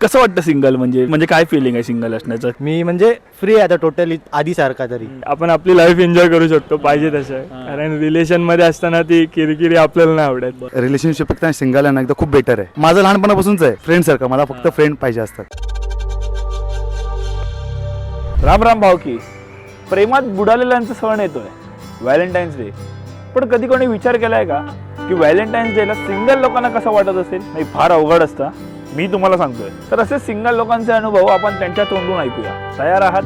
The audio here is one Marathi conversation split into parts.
कसं वाटतं सिंगल म्हणजे काय फिलिंग आहे सिंगल असण्याचं? मी म्हणजे फ्री आहे आता टोटली आधी सारखा तरी. आपण आपली लाईफ एन्जॉय करू शकतो पाहिजे तसं. कारण रिलेशन मध्ये असताना ती किरकिरी आपल्याला नाही आवडत. रिलेशनशिप पेक्षा सिंगल आहे ना एकदा खूप बेटर आहे. माझं लहानपणापासूनच आहे फ्रेंड सारखं. मला फक्त फ्रेंड पाहिजे असतात. राम राम भावकी. प्रेमात बुडालेल्यांचा सण येतोय व्हॅलेंटाईन्स डे. पण कधी कोणी विचार केलाय का की व्हॅलेंटाईन्स डेला सिंगल लोकांना कसं वाटत असेल? नाही, फार अवघड असतं. मी तुम्हाला सांगतोय. तर असे सिंगल लोकांचे अनुभव आपण त्यांच्या तोंडून ऐकूया. तयार आहात?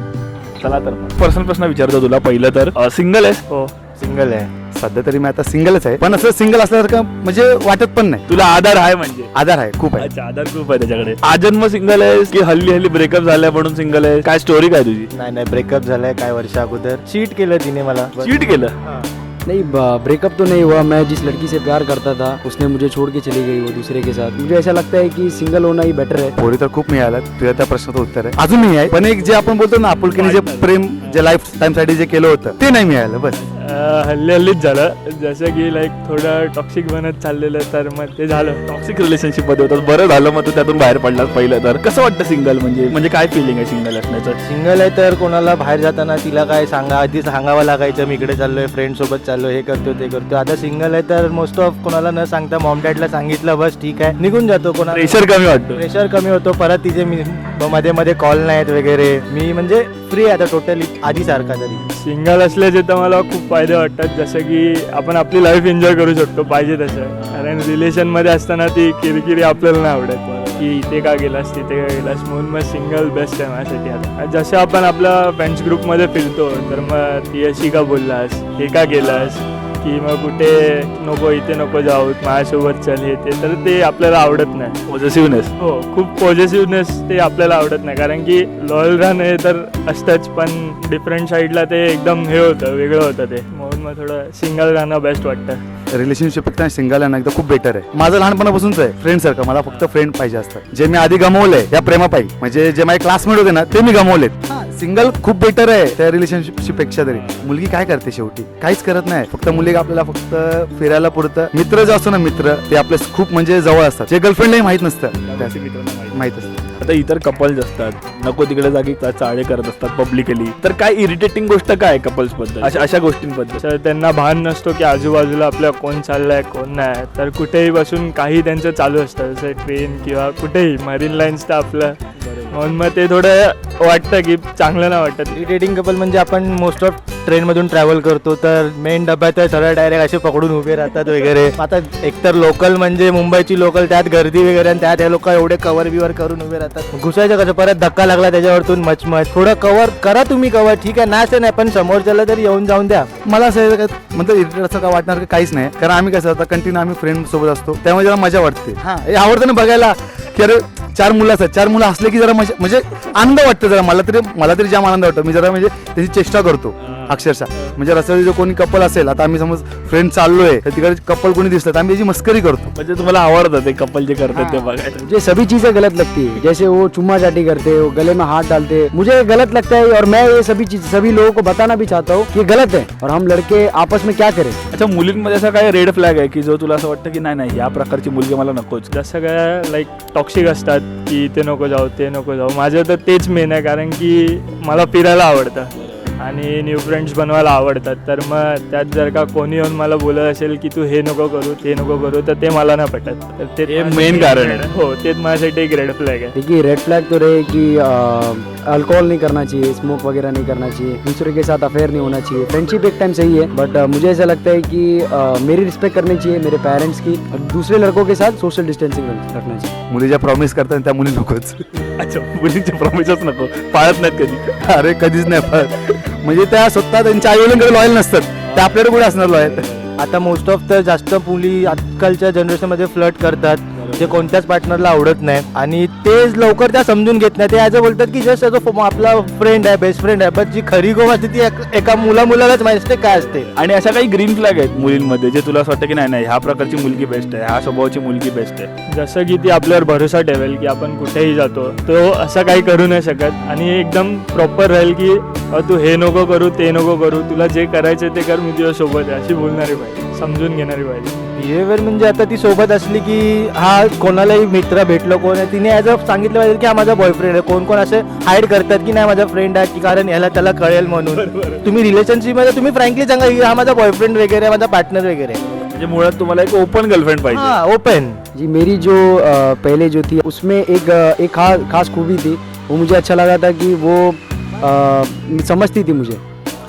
चला तर पर्सनल प्रश्न विचारतो तुला. पहिलं तर सिंगल आहेस? हो, सिंगल आहे. सध्या तरी मी आता सिंगलच आहे, पण असं सिंगल असल्यासारखं म्हणजे वाटत पण नाही. तुला आधार आहे म्हणजे? आधार आहे, खूप आहे. अच्छा, आधार खूप आहे त्याच्याकडे. आजन्म सिंगल आहेस की हल्ली ब्रेकअप झालाय म्हणून सिंगल आहे? काय स्टोरी काय तुझी? नाही ब्रेकअप झालाय काय वर्ष अगोदर. चीट केलं तिने मला. चीट केलं? नहीं, ब्रेकअप तो नहीं हुआ. मैं जिस लड़की से प्यार करता था उसने मुझे छोड़ के चली गई वो दूसरे के साथ. मुझे ऐसा लगता है कि सिंगल होना ही बेटर है. पोरी तर खूप मिळाल्यात. तुझ्या त्या प्रश्नाचं उत्तर आहे अजून नाही आहे, पण एक जे आपण बोलतो ना आपुलकीने जे प्रेम जे लाईफ टाइम साठी जे केलं होतं ते नाही मिळालं. बस हल्लीच झालं. जसं की लाईक थोडं टॉक्सिक बनत चाललेलं, तर मग ते झालं. टॉक्सिक रिलेशनशिप मध्ये होतात. बरं झालं मग तू त्यातून बाहेर पडलास. पहिलं तर कसं वाटतं सिंगल म्हणजे काय फिलिंग आहे सिंगल असण्याचं? सिंगल आहे तर कोणाला बाहेर जाताना तिला काय आधी सांगावं लागायचं मी इकडे चाललोय, फ्रेंड सोबत चाललोय, हे करतो ते करतो. आता सिंगल आहे तर मोस्ट ऑफ कोणाला न सांगता मॉम डॅडला सांगितलं बस ठीक आहे, निघून जातो. कोणाला प्रेशर कमी वाटतं. प्रेशर कमी होतो. परत तिचे मध्ये मध्ये कॉल नाहीत वगैरे. मी म्हणजे फ्री आहे आता टोटली आधी सारखा तरी. सिंगल असल्याचे तर मला खूप फायदे वाटतात. जसं की आपण आपली लाईफ एन्जॉय करू शकतो पाहिजे तसं. कारण रिलेशन मध्ये असताना ती किरकिरी आपल्याला नाही आवडत की इथे का गेलास तिथे का गेलास. म्हणून मग सिंगल बेस्ट आहे माझ्यासाठी. आता जसं आपण आपल्या फ्रेंड्स ग्रुपमध्ये फिरतो तर मग ती अशी का बोललास, हे का गेलास, की मग कुठे नको इथे नको जाऊ, माझ्यासोबत चल, हे ते, तर ते आपल्याला आवडत नाही. पॉझिटिव्हनेस. हो, खूप पॉझिटिव्हनेस ते आपल्याला आवडत नाही. कारण की लॉयल राहणं हे तर असतंच, पण डिफरंट साईडला ते एकदम हे होतं, वेगळं होतं ते. म्हणून मग थोडं सिंगल राहणं बेस्ट वाटतं. रिलेशनशिप पेक्षा सिंगल आहे ना एकदा खूप बेटर आहे. माझं लहानपणापासूनच आहे फ्रेंड सारखं. मला फक्त फ्रेंड पाहिजे असतात. जे मी आधी गमावलंय या प्रेमापायी, म्हणजे जे माझे क्लासमेट होते ना ते मी गमावलेत. सिंगल खूप बेटर आहे त्या रिलेशनशिप पेक्षा. तरी मुलगी काय करते शेवटी? काहीच करत नाही. फक्त मुलगी आपल्याला फक्त फिरायला पुरतं. मित्र जो असतो ना मित्र, ते आपले खूप म्हणजे जवळ असतात. जे गर्लफ्रेंडलाही माहित नसतं माहित असतं. आता इतर कपल्स असतात, नको तिकडे जागी चाळे करत असतात पब्लिकली. तर काय इरिटेटिंग गोष्ट काय कपल्स बद्दल, अशा गोष्टींबद्दल? तर त्यांना भान नसतो की आजूबाजूला आपल्या कोण चाललंय कोण नाही. तर कुठेही बसून काही त्यांचं चालू असतं, जसं ट्रेन किंवा कुठेही मरीन लाईन्स तर आपलं. म्हणून मग ते थोडं वाटतं की चांगलं नाही वाटत. इरिटेटिंग कपल म्हणजे आपण मोस्ट ऑफ ट्रेनमधून ट्रॅव्हल करतो तर मेन डब्यात सरळ डायरेक्ट असे पकडून उभे राहतात वगैरे. आता एकतर लोकल म्हणजे मुंबईची लोकल, त्यात गर्दी वगैरे, आणि त्यात हे लोक एवढे कव्हर बिवर करून उभे राहतात. घुसायचं कसं? परत धक्का लागला त्याच्यावरतून मचमच. थोडं कव्हर करा तुम्ही, कव्हर ठीक आहे ना, नाही पण समोरच्याला तरी येऊन जाऊन द्या. मला असं म्हणजे इरिटेट असं काय वाटणार काहीच नाही. कारण आम्ही कसं आता कंटिन्यू आम्ही फ्रेंड सोबत असतो, त्यामुळे जरा मजा वाटते. हा, हे आवडतं ना बघायला की अरे 4 मुलं असतात, 4 मुलं असले की जरा मजा, म्हणजे आनंद वाटतं जरा. मला तरी जाम आनंद वाटतो. मी जरा म्हणजे त्याची चेष्टा करतो अक्षरशः. म्हणजे रस्त्यावर जो कोणी कपल असेल, आता आम्ही समज फ्रेंड चाललोय तर तिकडे कपल कोणी दिसलं तर आम्ही त्याची मस्करी करतो. म्हणजे तुम्हाला आवडतं ते कपल जे करतात ते बघायला? मुझे सभी चीजें गलत लगती है. जैसे वो चुम्मा चाटी करते, वो गले में हाथ डालते, मुझे गलत लगता है. और मैं ये सभी लोगों को बताना भी चाहता हूँ कि गलत है. और हम लड़के आपस में क्या करें? अच्छा, मुलींमध्ये असा काय रेड फ्लॅग आहे की जो तुला असं वाटतं की नाही या प्रकारची मुलगी मला नकोच? जसं काय लाईक टॉक्सिक असतात की ते नको जाऊ ते नको जाऊ. माझं तर तेच मेन आहे. कारण की मला फिरायला आवडतं आणि न्यू फ्रेंड्स बनवायला आवडतात. तर मग त्यात जर का कोणी येऊन मला बोलत असेल की तू हे नको करू ते नको करू, तर ते मला नाही पटत. तर ते मेन कारण आहे. हो, तेच माझ्यासाठी एक रेड फ्लॅग आहे. देखिए, रेड फ्लैग तो रहे कि अल्कोहल नहीं करना चाहिए, स्मोक वगैरह नहीं करना चाहिए, दूसरे के साथ अफेयर नहीं होना चाहिए. फ्रेंडशिप एक टाइम सही है, बट मुझे ऐसा लगता है कि मेरी रिस्पेक्ट करनी चाहिए, मेरे पेरेंट्स की, और दूसरे लड़कों के साथ सोशल डिस्टेंसिंग रखना चाहिए. मुली ज्या प्रॉमिस करतात त्या मुली नकोच. अच्छा, मुलींचे प्रॉमिसच नको, पाळत नाहीत कधी? अरे कधीच नाही पाळत. म्हणजे त्या स्वतः त्यांच्या आईवडिलांकडे लॉयल नसतात, त्या आपल्याकडे कुठे असणार लॉयल? आता मोस्ट ऑफ तर जास्त मुली आजकालच्या जनरेशनमध्ये फ्लर्ट करतात, जे कोणत्याच पार्टनरला आवडत नाही. आणि ते लवकर त्या समजून घेत नाही. ते असं बोलतात की जस्ट आपला फ्रेंड आहे, बेस्ट फ्रेंड आहे, पण जी खरी गोष्ट असते ती एका मुलालाच माहिती असते काय असते. आणि अशा काही ग्रीन फ्लॅग आहेत मुलींमध्ये जे तुला असं वाटतं की नाही ह्या प्रकारची मुलगी बेस्ट आहे, ह्या स्वभावाची मुलगी बेस्ट आहे? जसं की ती आपल्यावर भरोसा ठेवेल की आपण कुठेही जातो तो असं काही करू नाही शकत, आणि एकदम प्रॉपर राहील की तू हे नको करू ते नको करू, तुला जे करायचं ते कर, मी तुझ्या सोबत आहे, अशी बोलणारी पाहिजे. समजून घेणारी पाहिजे. बिहेवियर म्हणजे आता ती सोबत असली की हा कोणालाही मित्र भेटलो कोण आहे तिने ॲज अ सांगितलं पाहिजे की हा माझा बॉयफ्रेंड आहे. कोण कोण असे हाईड करतात की नाही माझा फ्रेंड आहे की कारण ह्याला त्याला कळेल म्हणून. तुम्ही रिलेशनशिपमध्ये तुम्ही फ्रँकली सांगा की हा माझा बॉयफ्रेंड वगैरे माझा पार्टनर वगैरे आहे. म्हणजे मुळात तुम्हाला एक ओपन गर्लफ्रेंड पाहिजे. हा ओपन. जी मेरी जो पहले जो थी उसमें एक खास खूबी थी. वो मुझे अच्छा लगा था कि वो समझती थी मुझे,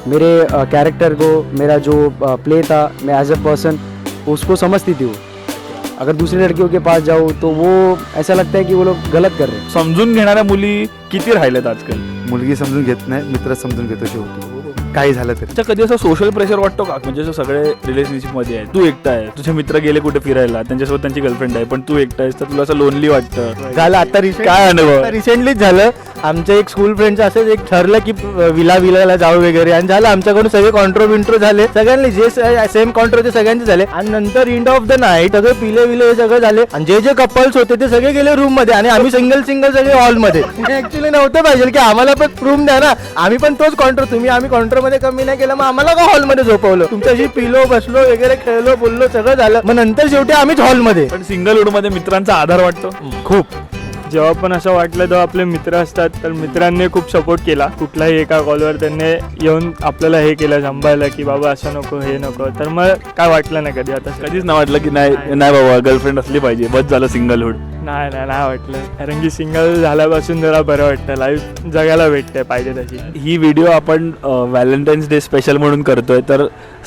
मेरे कैरेक्टर को, मेरा जो प्ले था, मैं एज अ पर्सन उसको समझती थी वो. अगर दूसरी लड़कियों के पास जाओ तो वो ऐसा लगता है कि वो लोग गलत कर रहे हैं. समजून घेणाऱ्या मुली किती राहिल्यात आजकाल? मुलगी समजून घेत नाही, मित्र समजून घेतो शेवटी काही झालं तरी. अच्छा, कधी असं सोशल प्रेशर वाटतो का? म्हणजे असं सगळे रिलेशनशिप मध्ये आहे, तू एकटा आहे, तुझे मित्र गेले कुठे फिरायला, त्यांच्यासोबत त्यांची गर्लफ्रेंड आहे, पण तू एकटा आहेस तर तुला असं लोनली वाटतं? झालं आता काय अनुभव? रिसेंटलीच झालं. आमच्या एक स्कूल फ्रेंडचं असंच एक ठरलं की विलाला जाऊ वगैरे आणि झालं आमच्याकडून सगळे कॉन्ट्रो झाले. सगळ्यांनी जे सेम कॉन्ट्रो सगळ्यांचे झाले आणि नंतर एंड ऑफ द नाईट सगळे पिले हे सगळं झाले आणि जे कपल्स होते ते सगळे गेले रूम मध्ये आणि आम्ही सिंगल सगळे हॉल मध्ये. ऍक्च्युली नव्हतं पाहिजे की आम्हाला पण रूम द्या ना, आम्ही पण तोच कॉन्ट्रो, आम्ही कॉन्ट्रो मध्ये कमी नाही केलं, मग आम्हाला का हॉल मध्ये झोपवलं. तुमच्याशी पिलो बसलो वगैरे खेळलो बोललो सगळं झालं, मग नंतर शेवटी आम्हीच हॉल मध्ये. पण सिंगलहुड मध्ये मित्रांचा आधार वाटतो खूप. जेव्हा पण असं वाटलं तेव्हा आपले मित्र असतात, तर मित्रांनी खूप सपोर्ट केला. कुठलाही एका कॉलवर त्यांनी येऊन आपल्याला हे केलं, सांभाळलं की बाबा असं नको हे नको, तर मग काय वाटलं नाही कधी. आता कधीच नाही वाटलं की नाही बाबा गर्लफ्रेंड असली पाहिजे, बस झालं सिंगलहुड? नाही वाटलं, कारण की सिंगल झाल्यापासून जरा बरं वाटतं, लाईफ जगायला भेटते पाहिजे तशी. ही व्हिडिओ आपण व्हॅलेंटाईन्स डे स्पेशल म्हणून करतोय, तर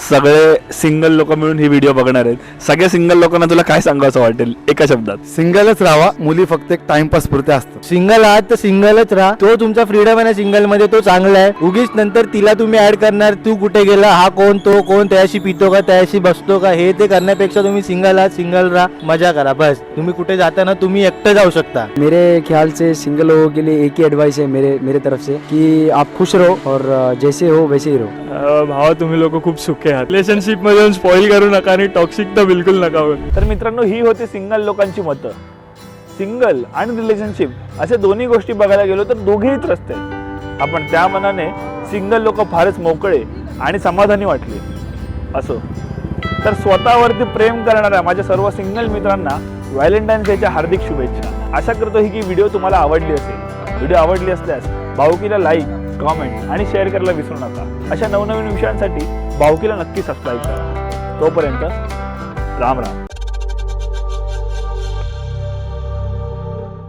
सगळे सिंगल लोक मिळून ही व्हिडिओ बघणार आहेत. सगळ्या सिंगल लोकांना तुला काय सांगावं वाटेल एका शब्दात? सिंगलच राहावा. मुली फक्त एक टाइमपास पुरते असतात. सिंगल आहात तर सिंगलच राहा, तो तुमचा फ्रीडम आहे ना सिंगल मध्ये, तो चांगला आहे. उगीच नंतर तिला तुम्ही ऍड करणार, तू कुठे गेला, हा कोण, तो कोण, त्याशी पितो का, त्याशी बसतो का, हे ते करण्यापेक्षा तुम्ही सिंगल आहात, सिंगल राहा, मजा करा बस. तुम्ही कुठे जाताना तुम्ही एकटं जाऊ शकता. मेरे ख्याल से सिंगल लोगों के लिए एक ही एडवाइस है मेरे तरफ से कि आप खुश रहो और जैसे हो वैसे ही रहो. भावा तुम्ही लोक खूप सुखे आहात. रिलेशनशिप मध्ये स्पॉइल करू नका आणि टॉक्सिक तर बिलकुल नका होऊ. तर मित्रांनो, ही होती सिंगल लोकांची मतं. सिंगल आणि रिलेशनशिप असे दोन्ही गोष्टी बघायला गेलो तर दोघेही त्रस्त आहेत. आपण त्या मनाने सिंगल लोक फारच मोकळे आणि समाधानी वाटले. असो तर स्वतःवरती प्रेम करणाऱ्या माझ्या सर्व सिंगल मित्रांना व्हॅलेंटाईन्स डेच्या हार्दिक शुभेच्छा. आशा करतो ही विडिओ तुम्हाला आवडली असेल. व्हिडिओ आवडली असल्यास भाऊकीला लाईक, कॉमेंट आणि शेअर करायला विसरू नका. अशा नवनवीन विषयांसाठी भाऊकीला नक्की सबस्क्राईब करा. तोपर्यंत राम राम.